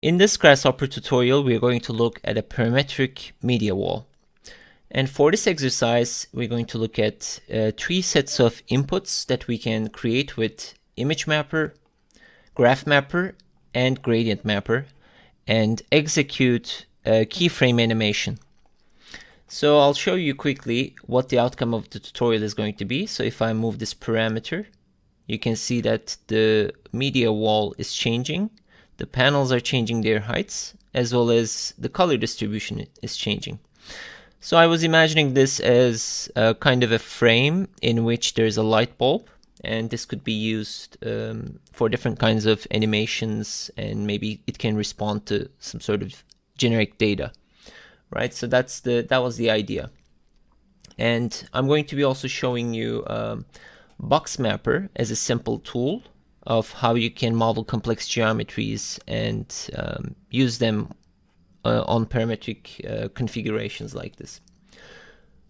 In this Grasshopper tutorial, we're going to look at a parametric media wall. And for this exercise, we're going to look at 3 sets of inputs that we can create with image mapper, graph mapper, and gradient mapper, and execute a keyframe animation. So I'll show you quickly what the outcome of the tutorial is going to be. So if I move this parameter, you can see that the media wall is changing. The panels are changing their heights, as well as the color distribution is changing. So I was imagining this as a kind of a frame in which there's a light bulb, and this could be used for different kinds of animations, and maybe it can respond to some sort of generic data, right? So that was the idea. And I'm going to be also showing you Box Mapper as a simple tool of how you can model complex geometries and use them on parametric configurations like this.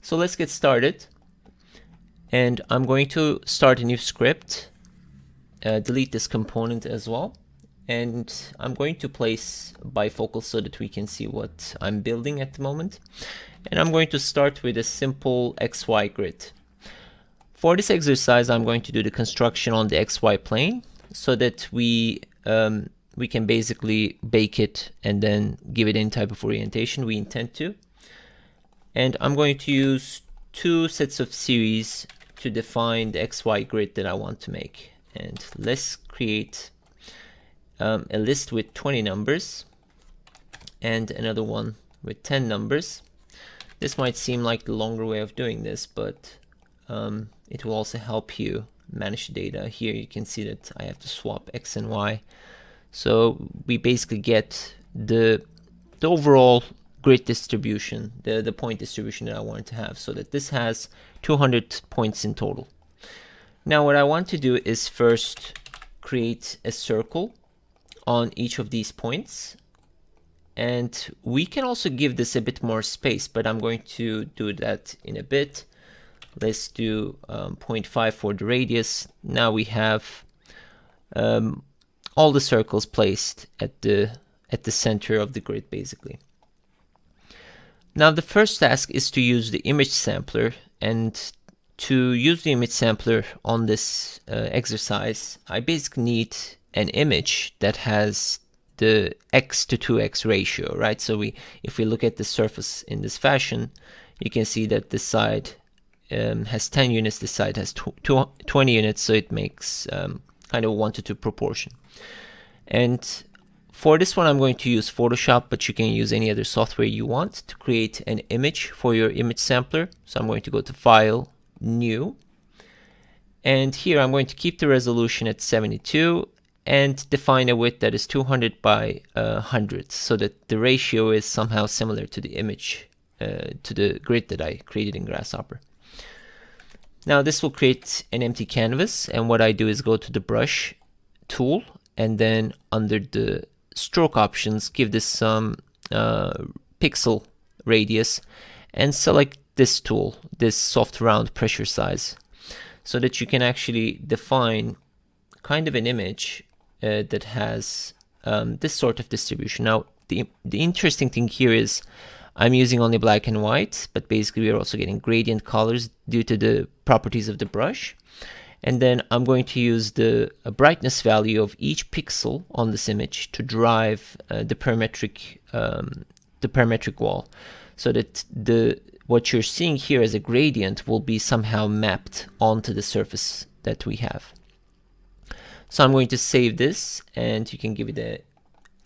So let's get started. And I'm going to start a new script, delete this component as well. And I'm going to place bifocal so that we can see what I'm building at the moment. And I'm going to start with a simple XY grid. For this exercise, I'm going to do the construction on the XY plane so that we can basically bake it and then give it any type of orientation we intend to. And I'm going to use 2 sets of series to define the XY grid that I want to make. And let's create a list with 20 numbers and another one with 10 numbers. This might seem like the longer way of doing this, but it will also help you manage the data. Here you can see that I have to swap X and Y. So we basically get the overall grid distribution, the point distribution that I want to have, so that this has 200 points in total. Now what I want to do is first create a circle on each of these points. And we can also give this a bit more space, but I'm going to do that in a bit. Let's do 0.5 for the radius. Now we have all the circles placed at the center of the grid, basically. Now the first task is to use the image sampler, and to use the image sampler on this exercise, I basically need an image that has the x to 2x ratio, right? So if we look at the surface in this fashion, you can see that this side has 10 units, this side has 20 units, so it makes kind of 1:2 proportion. And for this one, I'm going to use Photoshop, but you can use any other software you want to create an image for your image sampler. So I'm going to go to File, New, and here I'm going to keep the resolution at 72 and define a width that is 200 by 100, so that the ratio is somehow similar to the image, to the grid that I created in Grasshopper. Now this will create an empty canvas, and what I do is go to the brush tool, and then under the stroke options, give this some pixel radius, and select this tool, this soft round pressure size, so that you can actually define kind of an image that has this sort of distribution. Now the interesting thing here is I'm using only black and white, but basically we are also getting gradient colors due to the properties of the brush. And then I'm going to use the brightness value of each pixel on this image to drive the parametric wall, so that what you're seeing here as a gradient will be somehow mapped onto the surface that we have. So I'm going to save this, and you can give it a,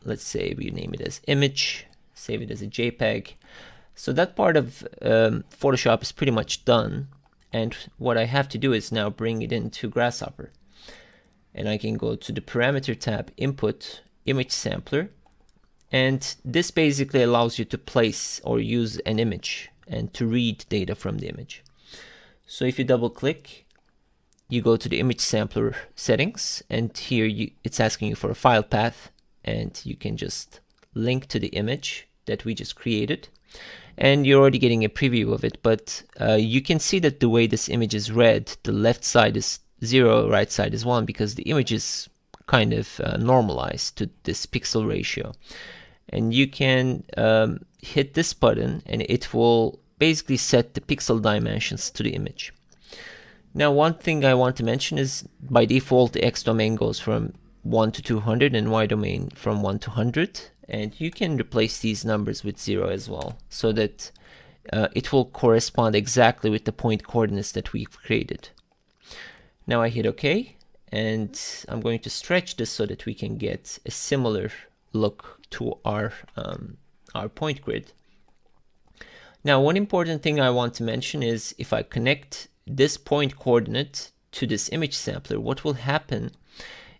let's say we name it as image, save it as a JPEG. So that part of Photoshop is pretty much done. And what I have to do is now bring it into Grasshopper. And I can go to the Parameter tab, Input, Image Sampler. And this basically allows you to place or use an image and to read data from the image. So if you double click, you go to the Image Sampler settings, and here it's asking you for a file path, and you can just link to the image that we just created. And you're already getting a preview of it, but you can see that the way this image is read, the left side is 0, right side is 1, because the image is kind of normalized to this pixel ratio. And you can hit this button and it will basically set the pixel dimensions to the image. Now, one thing I want to mention is by default, the X domain goes from 1 to 200 and Y domain from 1 to 100. And you can replace these numbers with 0 as well, so that it will correspond exactly with the point coordinates that we've created. Now I hit OK, and I'm going to stretch this so that we can get a similar look to our point grid. Now, one important thing I want to mention is if I connect this point coordinate to this image sampler, what will happen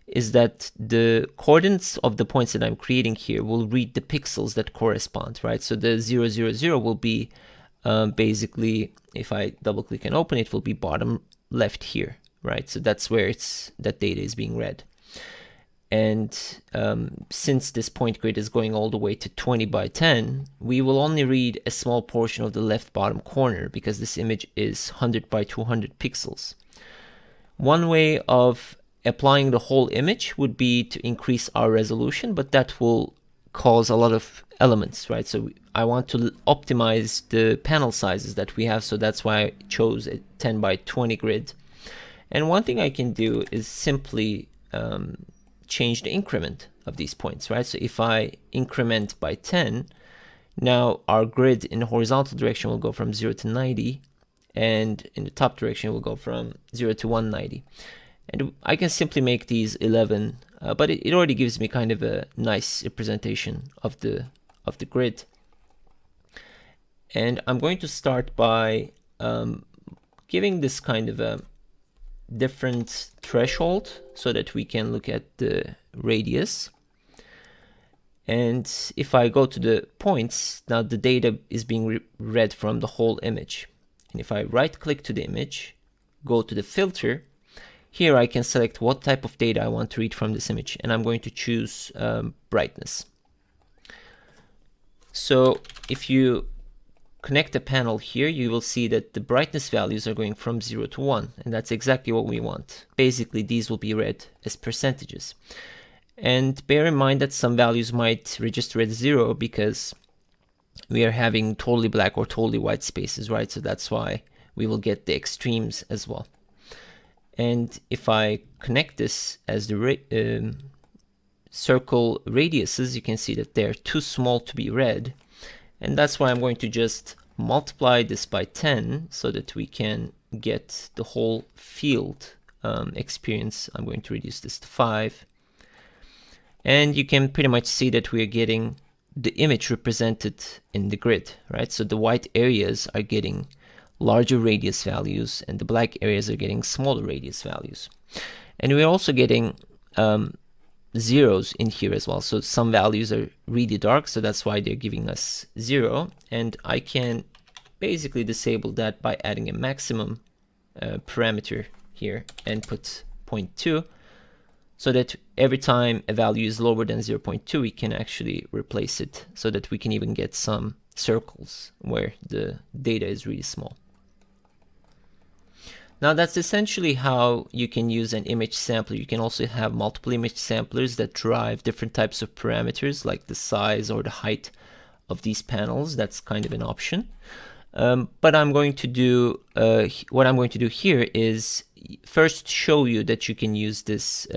is that the coordinates of the points that I'm creating here will read the pixels that correspond, right? So the 0, 0, 0 will be basically, if I double click and open it, will be bottom left here, right? So that's where that data is being read. And since this point grid is going all the way to 20 by 10, we will only read a small portion of the left bottom corner because this image is 100 by 200 pixels. One way of applying the whole image would be to increase our resolution, but that will cause a lot of elements, right? So I want to optimize the panel sizes that we have, so that's why I chose a 10 by 20 grid. And one thing I can do is simply change the increment of these points, right? So if I increment by 10, now our grid in the horizontal direction will go from 0 to 90, and in the top direction will go from 0 to 190. And I can simply make these 11, but it already gives me kind of a nice representation of the grid. And I'm going to start by giving this kind of a different threshold so that we can look at the radius. And if I go to the points, now the data is being read from the whole image. And if I right click to the image, go to the filter, here I can select what type of data I want to read from this image, and I'm going to choose brightness. So if you connect a panel here, you will see that the brightness values are going from 0 to 1, and that's exactly what we want. Basically, these will be read as percentages. And bear in mind that some values might register at 0 because we are having totally black or totally white spaces, right? So that's why we will get the extremes as well. And if I connect this as the circle radiuses, you can see that they're too small to be read. And that's why I'm going to just multiply this by 10 so that we can get the whole field experience. I'm going to reduce this to 5. And you can pretty much see that we are getting the image represented in the grid, right? So the white areas are getting larger radius values and the black areas are getting smaller radius values. And we're also getting zeros in here as well. So some values are really dark, so that's why they're giving us 0. And I can basically disable that by adding a maximum parameter here and put 0.2, so that every time a value is lower than 0.2, we can actually replace it, so that we can even get some circles where the data is really small. Now that's essentially how you can use an image sampler. You can also have multiple image samplers that drive different types of parameters like the size or the height of these panels. That's kind of an option. But I'm going to do what I'm going to do here is first show you that you can use this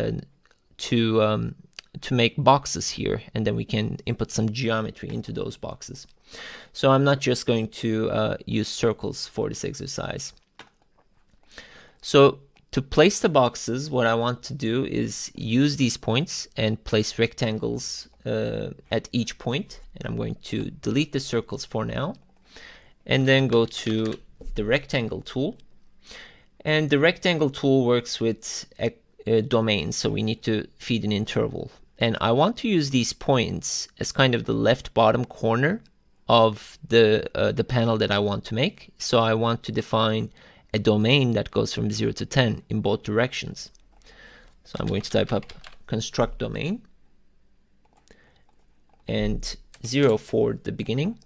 to make boxes here, and then we can input some geometry into those boxes. So I'm not just going to use circles for this exercise. So to place the boxes, what I want to do is use these points and place rectangles at each point. And I'm going to delete the circles for now, and then go to the rectangle tool. And the rectangle tool works with a domain, so we need to feed an interval. And I want to use these points as kind of the left bottom corner of the panel that I want to make. So I want to define a domain that goes from 0 to 10 in both directions. So I'm going to type up construct domain and 0 for the beginning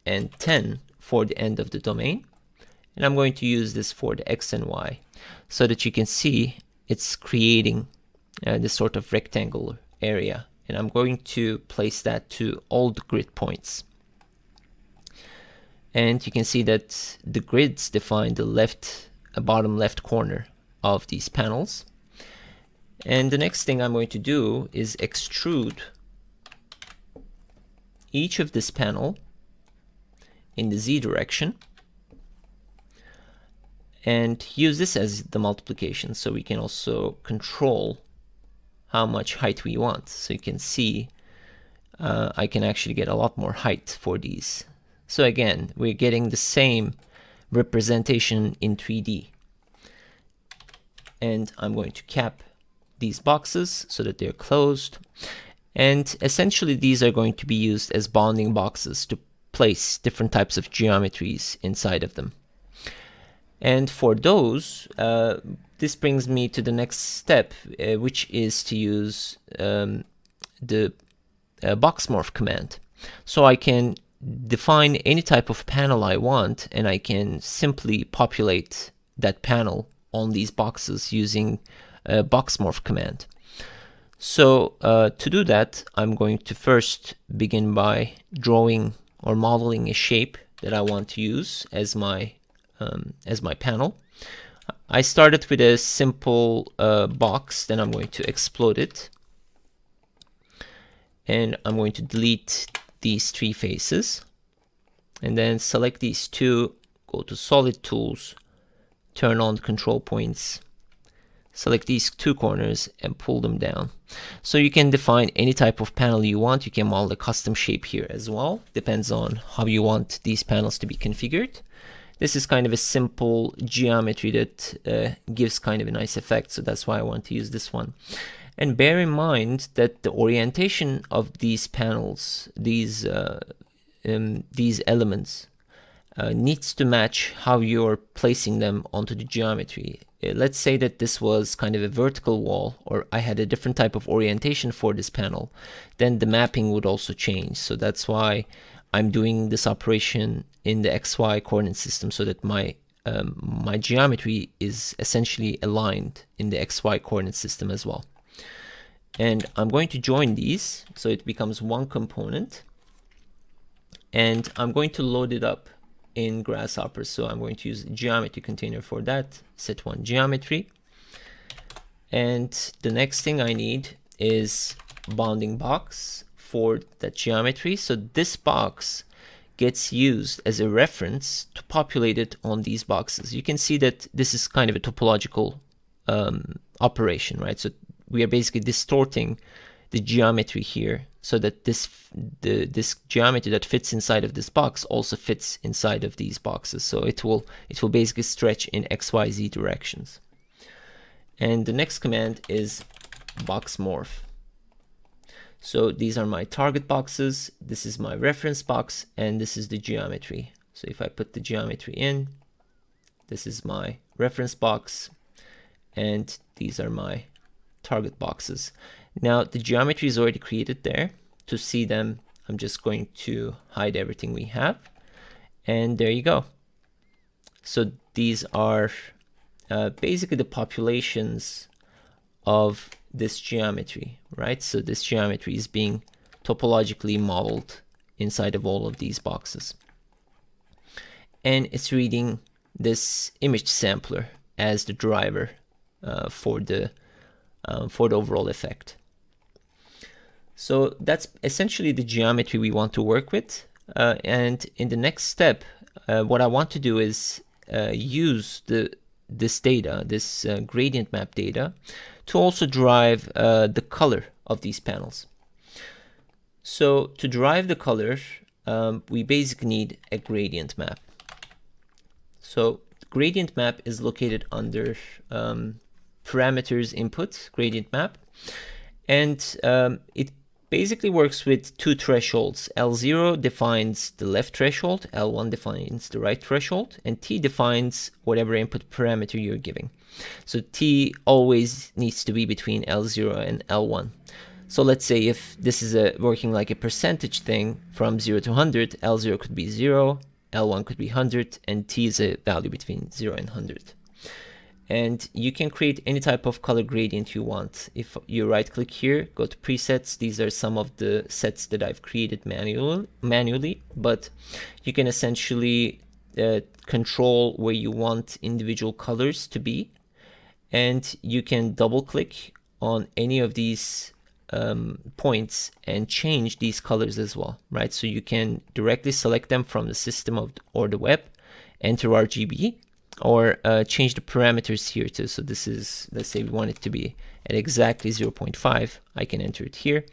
and 10 for the end of the domain. And I'm going to use this for the X and Y so that you can see it's creating this sort of rectangular area, and I'm going to place that to all the grid points. And you can see that the grids define the bottom left corner of these panels. And the next thing I'm going to do is extrude each of this panel in the Z direction and use this as the multiplication, so we can also control how much height we want. So you can see I can actually get a lot more height for these. So again, we're getting the same representation in 3D. And I'm going to cap these boxes so that they're closed. And essentially these are going to be used as bounding boxes to place different types of geometries inside of them. And for those, this brings me to the next step, which is to use the box morph command. So I can define any type of panel I want, and I can simply populate that panel on these boxes using a box morph command. So to do that, I'm going to first begin by drawing or modeling a shape that I want to use as my panel. I started with a simple box, then I'm going to explode it, and I'm going to delete these three faces, and then select these two, go to solid tools, turn on the control points, select these two corners and pull them down. So you can define any type of panel you want. You can model a custom shape here as well. Depends on how you want these panels to be configured. This is kind of a simple geometry that gives kind of a nice effect, so that's why I want to use this one. And bear in mind that the orientation of these panels, these elements, needs to match how you're placing them onto the geometry. Let's say that this was kind of a vertical wall, or I had a different type of orientation for this panel, then the mapping would also change. So that's why I'm doing this operation in the XY coordinate system, so that my geometry is essentially aligned in the XY coordinate system as well. And I'm going to join these so it becomes one component, and I'm going to load it up in Grasshopper. So I'm going to use a geometry container for that, set one geometry. And the next thing I need is bounding box for that geometry. So this box gets used as a reference to populate it on these boxes. You can see that this is kind of a topological operation, right? So we are basically distorting the geometry here so that this geometry that fits inside of this box also fits inside of these boxes. So it will basically stretch in XYZ directions. And the next command is box morph. So these are my target boxes, this is my reference box, and this is the geometry. So if I put the geometry in, this is my reference box, and these are my target boxes. Now the geometry is already created there. To see them, I'm just going to hide everything we have, and there you go. So these are basically the populations of this geometry, right? So this geometry is being topologically modeled inside of all of these boxes, and it's reading this image sampler as the driver for the overall effect. So that's essentially the geometry we want to work with. And in the next step, what I want to do is use this data, this gradient map data, to also drive the color of these panels. So to drive the color, we basically need a gradient map. So the gradient map is located under parameters input, gradient map, and it basically works with two thresholds. L0 defines the left threshold, L1 defines the right threshold, and T defines whatever input parameter you're giving. So T always needs to be between L0 and L1. So let's say if this is working like a percentage thing from 0 to 100, L0 could be 0, L1 could be 100, and T is a value between 0 and 100. And you can create any type of color gradient you want. If you right click here, go to presets, these are some of the sets that I've created manually, but you can essentially control where you want individual colors to be, and you can double click on any of these points and change these colors as well, right? So you can directly select them from the system or the web, enter RGB, or change the parameters here too. So this is, let's say we want it to be at exactly 0.5. I can enter it here.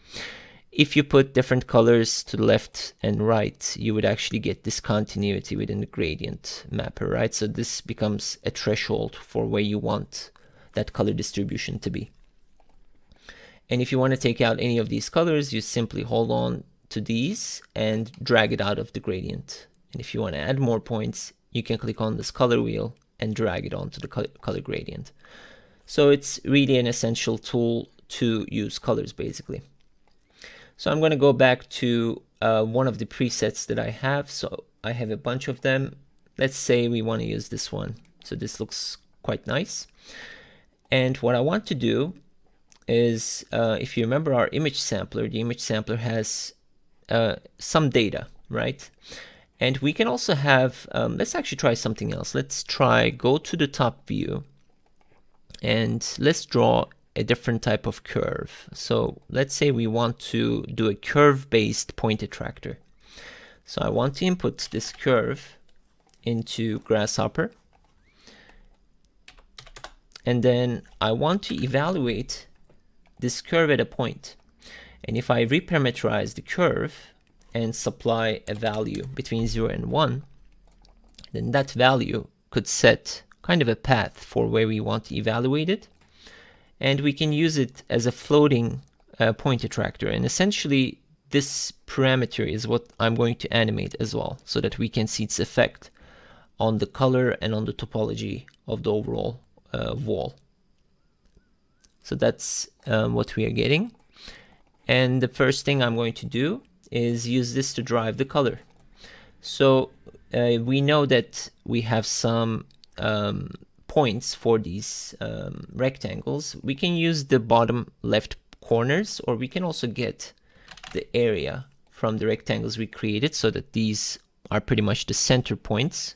If you put different colors to the left and right, you would actually get discontinuity within the gradient mapper, right? So this becomes a threshold for where you want that color distribution to be. And if you want to take out any of these colors, you simply hold on to these and drag it out of the gradient. And if you want to add more points, you can click on this color wheel and drag it onto the color gradient. So it's really an essential tool to use colors, basically. So I'm going to go back to one of the presets that I have. So I have a bunch of them. Let's say we want to use this one. So this looks quite nice. And what I want to do is, if you remember our image sampler, the image sampler has some data, right? And we can also have, let's actually try something else. Let's go to the top view, and let's draw a different type of curve. So let's say we want to do a curve-based point attractor. So I want to input this curve into Grasshopper. And then I want to evaluate this curve at a point. And if I reparameterize the curve and supply a value between 0 and 1, then that value could set kind of a path for where we want to evaluate it. And we can use it as a floating point attractor. And essentially, this parameter is what I'm going to animate as well, so that we can see its effect on the color and on the topology of the overall wall. So that's what we are getting. And the first thing I'm going to do is use this to drive the color. So we know that we have some points for these rectangles. We can use the bottom left corners, or we can also get the area from the rectangles we created, so that these are pretty much the center points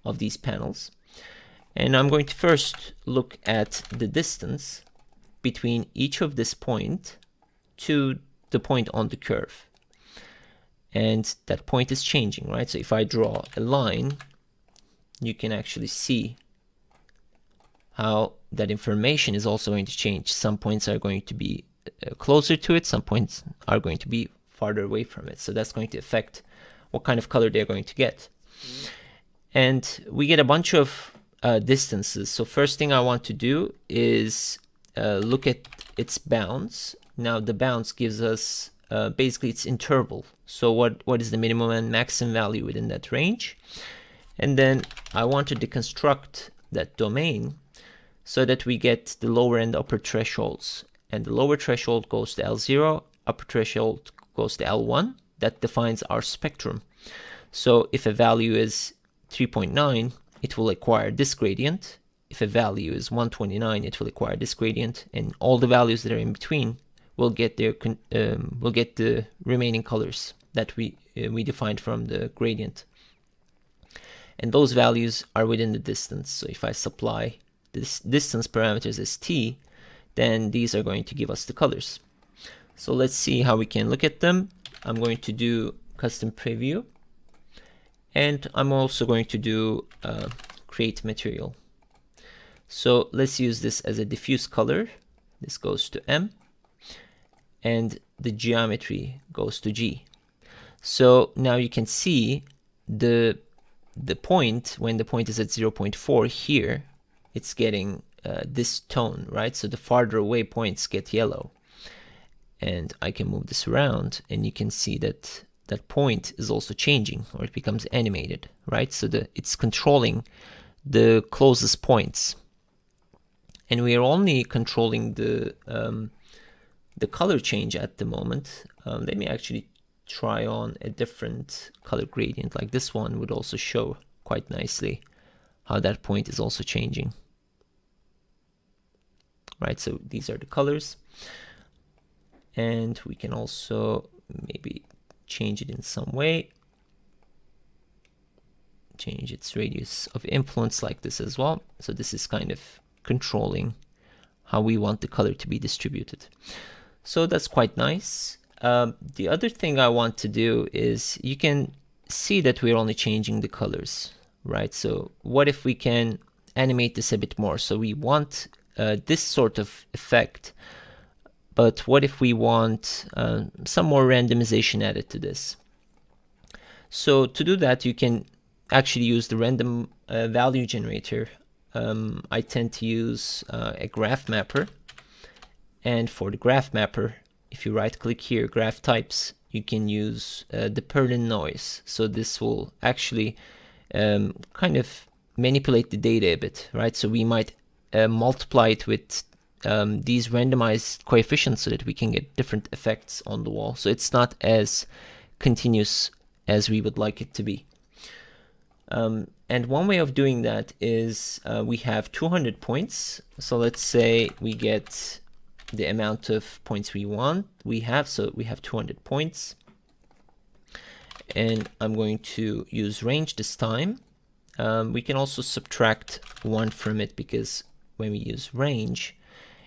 of these panels. And I'm going to first look at the distance between each of this point to the point on the curve. And that point is changing, right? So if I draw a line, you can actually see how that information is also going to change. Some points are going to be closer to it, some points are going to be farther away from it. So that's going to affect what kind of color they're going to get. And we get a bunch of distances. So first thing I want to do is look at its bounds. Now the bounds gives us basically its interval. So what is the minimum and maximum value within that range? And then I want to deconstruct that domain so that we get the lower and upper thresholds. And the lower threshold goes to L0, upper threshold goes to L1. That defines our spectrum. So if a value is 3.9, it will acquire this gradient. If a value is 129, it will acquire this gradient, and all the values that are in between will get the remaining colors that we defined from the gradient. And those values are within the distance. So if I supply this distance parameters as t, then these are going to give us the colors. So let's see how we can look at them. I'm going to do custom preview, and I'm also going to do create material. So let's use this as a diffuse color. This goes to M, and the geometry goes to G. So now you can see the point, when the point is at 0.4 here, it's getting this tone, right? So the farther away points get yellow. And I can move this around, and you can see that that point is also changing, or it becomes animated, right? So it's controlling the closest points. And we are only controlling the color change at the moment. Let me actually try on a different color gradient, like this one would also show quite nicely how that point is also changing. right? So these are the colors. And we can also maybe change it in some way. Change its radius of influence like this as well. So this is kind of controlling how we want the color to be distributed. So that's quite nice. The other thing I want to do is, you can see that we're only changing the colors, right? So what if we can animate this a bit more? So we want this sort of effect, but what if we want some more randomization added to this? So to do that, you can actually use the random value generator. I tend to use a graph mapper. And for the graph mapper, if you right click here, graph types, you can use the Perlin noise. So this will actually kind of manipulate the data a bit, right? So we might multiply it with these randomized coefficients so that we can get different effects on the wall. So it's not as continuous as we would like it to be. And one way of doing that is we have 200 points. So let's say we get the amount of points we want. So we have 200 points. And I'm going to use range this time. We can also subtract 1 from it, because when we use range,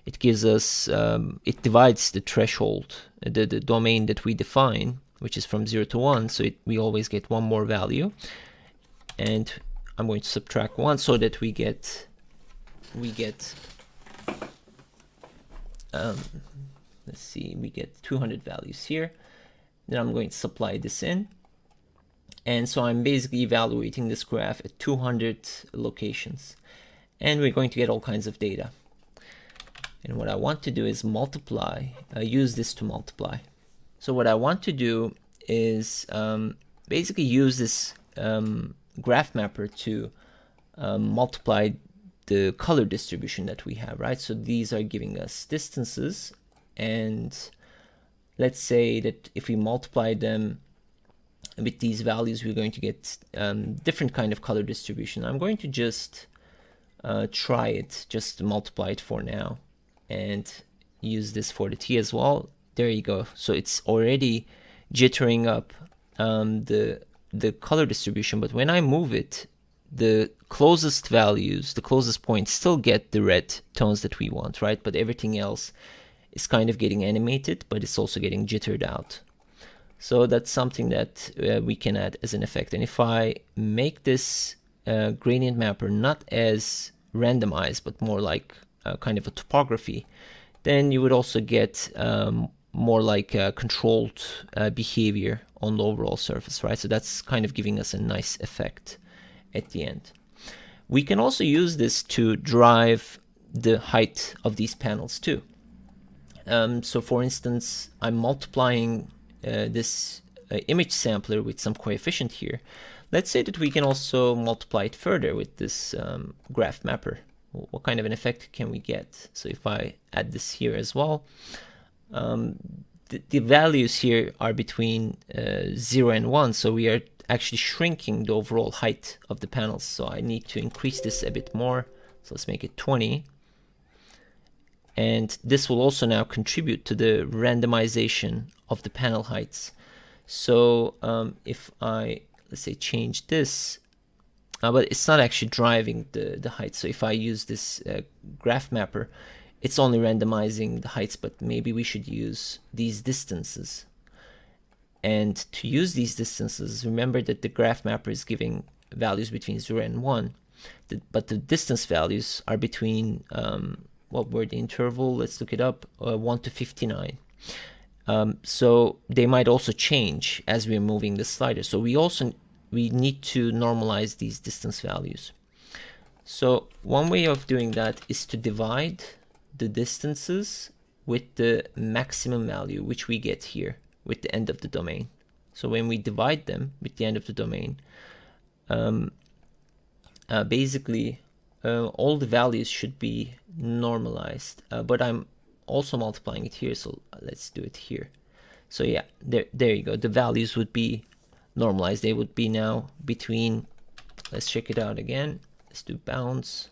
it gives us, it divides the threshold, the domain that we define, which is from 0 to 1. So we always get one more value. And I'm going to subtract 1 so that we get let's see, we get 200 values here. Then I'm going to supply this in. And so I'm basically evaluating this graph at 200 locations. And we're going to get all kinds of data. And what I want to do is multiply, use this to multiply. So what I want to do is basically use this graph mapper to multiply the color distribution that we have, right? So these are giving us distances, and let's say that if we multiply them with these values, we're going to get different kind of color distribution. I'm going to just try it, just multiply it for now, and use this for the T as well. There you go. So it's already jittering up the color distribution, but when I move it, the closest values, the closest points still get the red tones that we want, right? But everything else is kind of getting animated, but it's also getting jittered out. So that's something that we can add as an effect. And if I make this gradient mapper not as randomized, but more like kind of a topography, then you would also get more like a controlled behavior on the overall surface, right? So that's kind of giving us a nice effect at the end. We can also use this to drive the height of these panels too. So for instance, I'm multiplying this image sampler with some coefficient here. Let's say that we can also multiply it further with this graph mapper. What kind of an effect can we get? So if I add this here as well, the values here are between 0 and 1, so we are actually shrinking the overall height of the panels. So I need to increase this a bit more. So let's make it 20. And this will also now contribute to the randomization of the panel heights. So if I, let's say, change this, but it's not actually driving the height. So if I use this graph mapper, it's only randomizing the heights, but maybe we should use these distances. And to use these distances, remember that the graph mapper is giving values between 0 and 1, but the distance values are between, what were the interval? Let's look it up, 1 to 59. So they might also change as we're moving the slider. So we need to normalize these distance values. So one way of doing that is to divide the distances with the maximum value, which we get here with the end of the domain. So when we divide them with the end of the domain, basically all the values should be normalized, but I'm also multiplying it here, so let's do it here. So yeah, there you go. The values would be normalized. They would be now between, let's check it out again. Let's do bounds.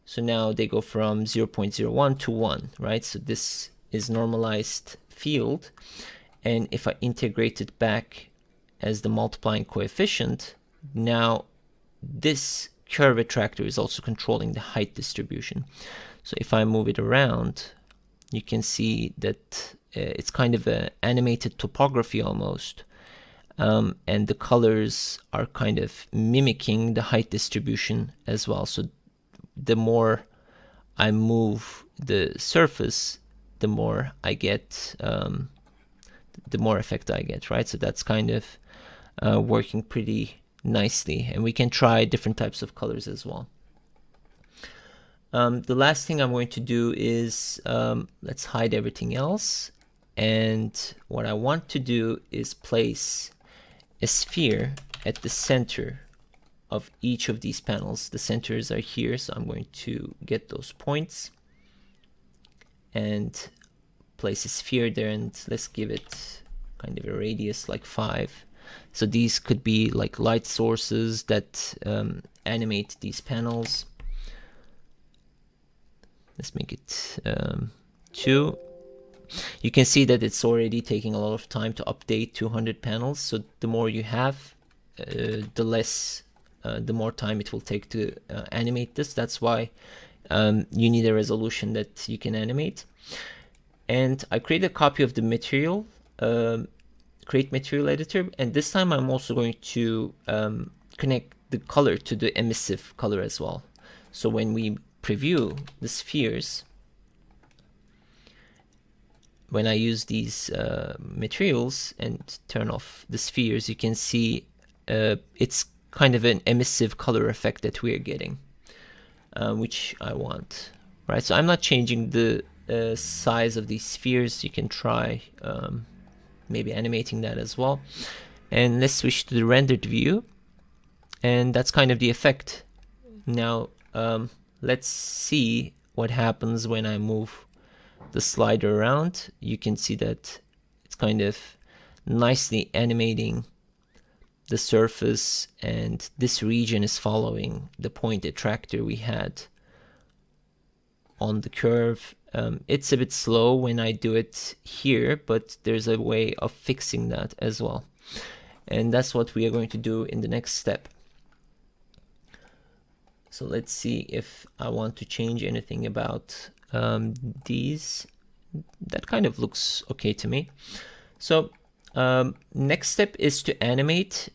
So now they go from 0.01 to 1, right? So this is normalized field. And if I integrate it back as the multiplying coefficient, now this curve attractor is also controlling the height distribution. So if I move it around, you can see that it's kind of an animated topography almost. And the colors are kind of mimicking the height distribution as well. So the more I move the surface, the more I get, the more effect I get, right? So that's kind of working pretty nicely. And we can try different types of colors as well. The last thing I'm going to do is, let's hide everything else. And what I want to do is place a sphere at the center of each of these panels. The centers are here, so I'm going to get those points and place a sphere there, and let's give it kind of a radius like 5. So these could be like light sources that animate these panels. Let's make it 2. You can see that it's already taking a lot of time to update 200 panels. So the more you have, the more time it will take to animate this. That's why you need a resolution that you can animate. And I create a copy of the material, create material editor, and this time I'm also going to connect the color to the emissive color as well. So when we preview the spheres, when I use these materials and turn off the spheres, you can see it's kind of an emissive color effect that we are getting, which I want, right? So I'm not changing the size of these spheres. You can try maybe animating that as well. And let's switch to the rendered view, and that's kind of the effect. Now let's see what happens when I move the slider around. You can see that it's kind of nicely animating the surface, and this region is following the point attractor we had on the curve. It's a bit slow when I do it here, but there's a way of fixing that as well. And that's what we are going to do in the next step. So let's see if I want to change anything about these. That kind of looks okay to me. So next step is to animate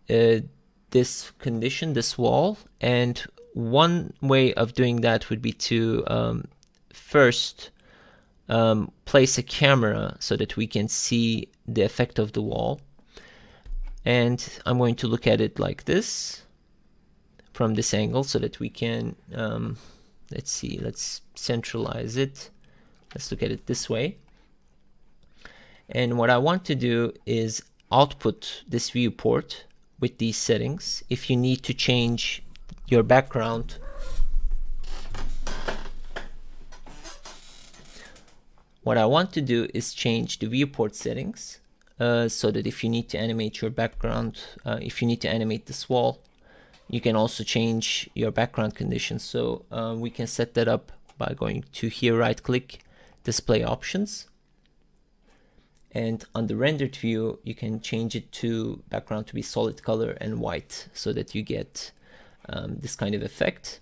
this condition, this wall. And one way of doing that would be to first place a camera so that we can see the effect of the wall. And I'm going to look at it like this from this angle so that we can, let's see, let's centralize it. Let's look at it this way. And what I want to do is output this viewport with these settings. If you need to change your background, what I want to do is change the viewport settings so that if you need to animate your background, if you need to animate this wall, you can also change your background conditions. So we can set that up by going to here, right click, display options. And on the rendered view, you can change it to background to be solid color and white so that you get this kind of effect.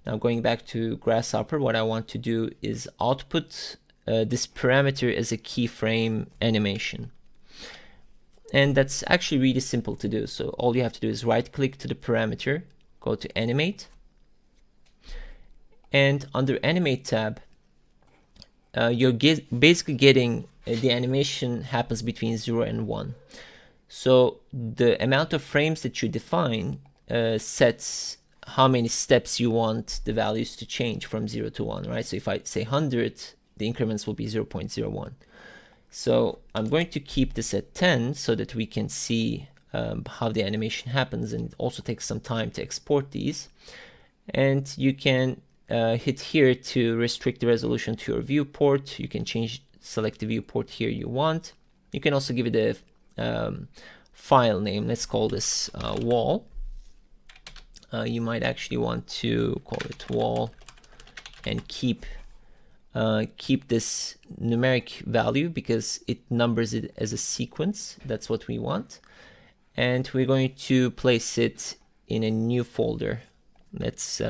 Now going back to Grasshopper, what I want to do is output this parameter as a keyframe animation. And that's actually really simple to do. So all you have to do is right click to the parameter, go to animate. And under animate tab, you're basically getting the animation happens between 0 and 1. So the amount of frames that you define sets how many steps you want the values to change from 0 to 1, right? So if I say 100, the increments will be 0.01. So I'm going to keep this at 10 so that we can see how the animation happens, and it also takes some time to export these. And you can hit here to restrict the resolution to your viewport. You can select the viewport here you want. You can also give it a file name. Let's call this wall. You might actually want to call it wall and keep this numeric value because it numbers it as a sequence. That's what we want. And we're going to place it in a new folder. Let's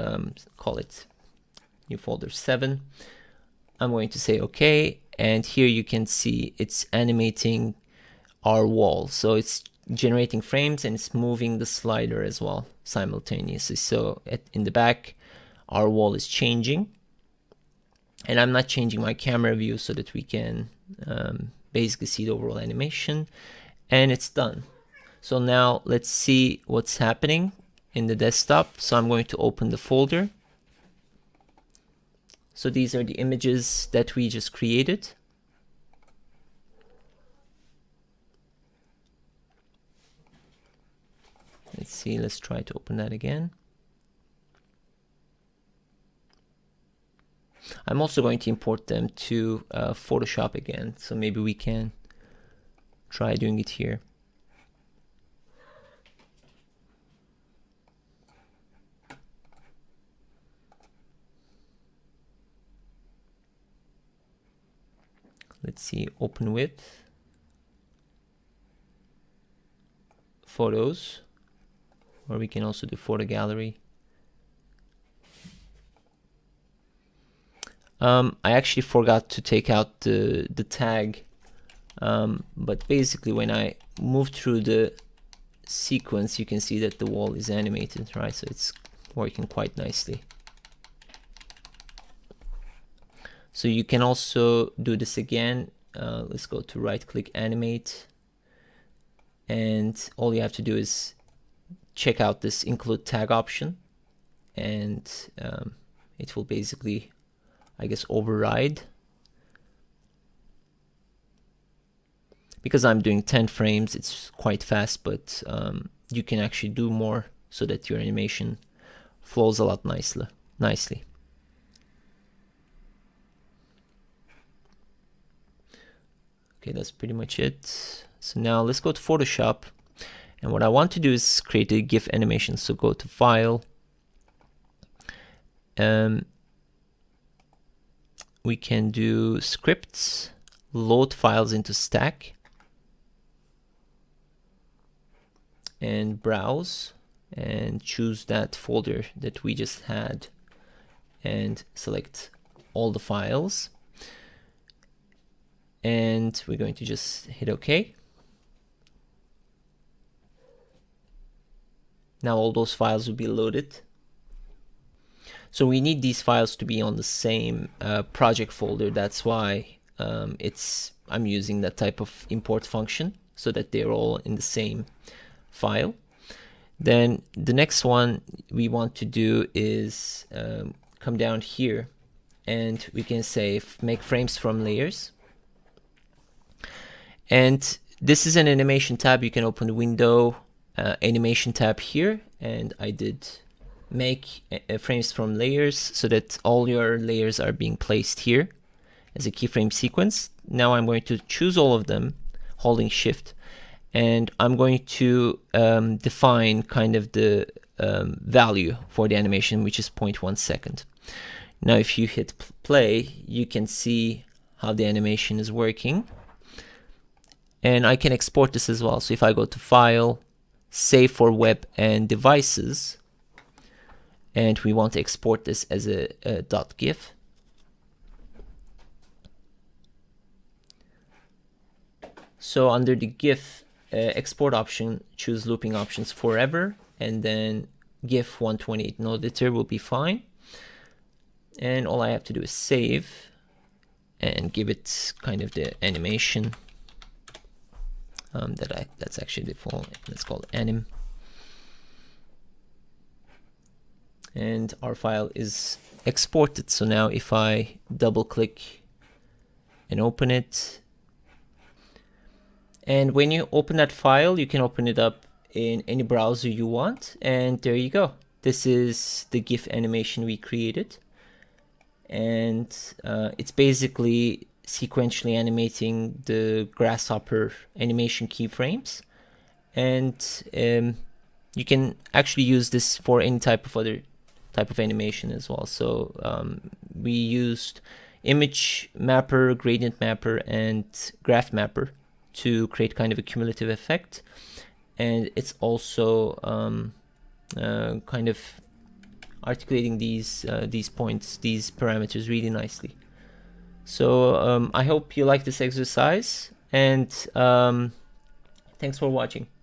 call it new folder 7. I'm going to say OK, and here you can see it's animating our wall. So it's generating frames and it's moving the slider as well simultaneously. So in the back, our wall is changing. And I'm not changing my camera view so that we can basically see the overall animation. And it's done. So now let's see what's happening in the desktop. So I'm going to open the folder. So these are the images that we just created. Let's see, let's try to open that again. I'm also going to import them to Photoshop again, so maybe we can try doing it here. Let's see, open with photos, or we can also do photo gallery. I actually forgot to take out the tag, but basically when I move through the sequence, you can see that the wall is animated, right? So it's working quite nicely. So you can also do this again. Let's go to right-click animate, and all you have to do is check out this include tag option, and it will basically, I guess, override. Because I'm doing 10 frames, it's quite fast, but you can actually do more so that your animation flows a lot nicely. Okay, that's pretty much it. So now let's go to Photoshop. And what I want to do is create a GIF animation. So go to File. We can do Scripts, load files into Stack, and browse, and choose that folder that we just had, and select all the files. And we're going to just hit OK. Now all those files will be loaded. So we need these files to be on the same project folder. That's why I'm using that type of import function, so that they're all in the same file. Then the next one we want to do is come down here, and we can say make frames from layers. And this is an animation tab. You can open the window animation tab here, and I did make frames from layers so that all your layers are being placed here as a keyframe sequence. Now I'm going to choose all of them holding shift, and I'm going to define kind of the value for the animation, which is 0.1 second. Now if you hit play, you can see how the animation is working, and I can export this as well. So if I go to File, Save for Web and Devices, and we want to export this as a .gif. So under the GIF export option, choose looping options forever, and then GIF 128 no editor will be fine. And all I have to do is save and give it kind of the animation that's actually the full. Let's call it anim. And our file is exported. So now if I double click and open it, and when you open that file, you can open it up in any browser you want, and there you go. This is the GIF animation we created, and it's basically sequentially animating the Grasshopper animation keyframes, and you can actually use this for any type of other type of animation as well. So we used image mapper, gradient mapper, and graph mapper to create kind of a cumulative effect. And it's also kind of articulating these points, these parameters really nicely. So I hope you like this exercise, and thanks for watching.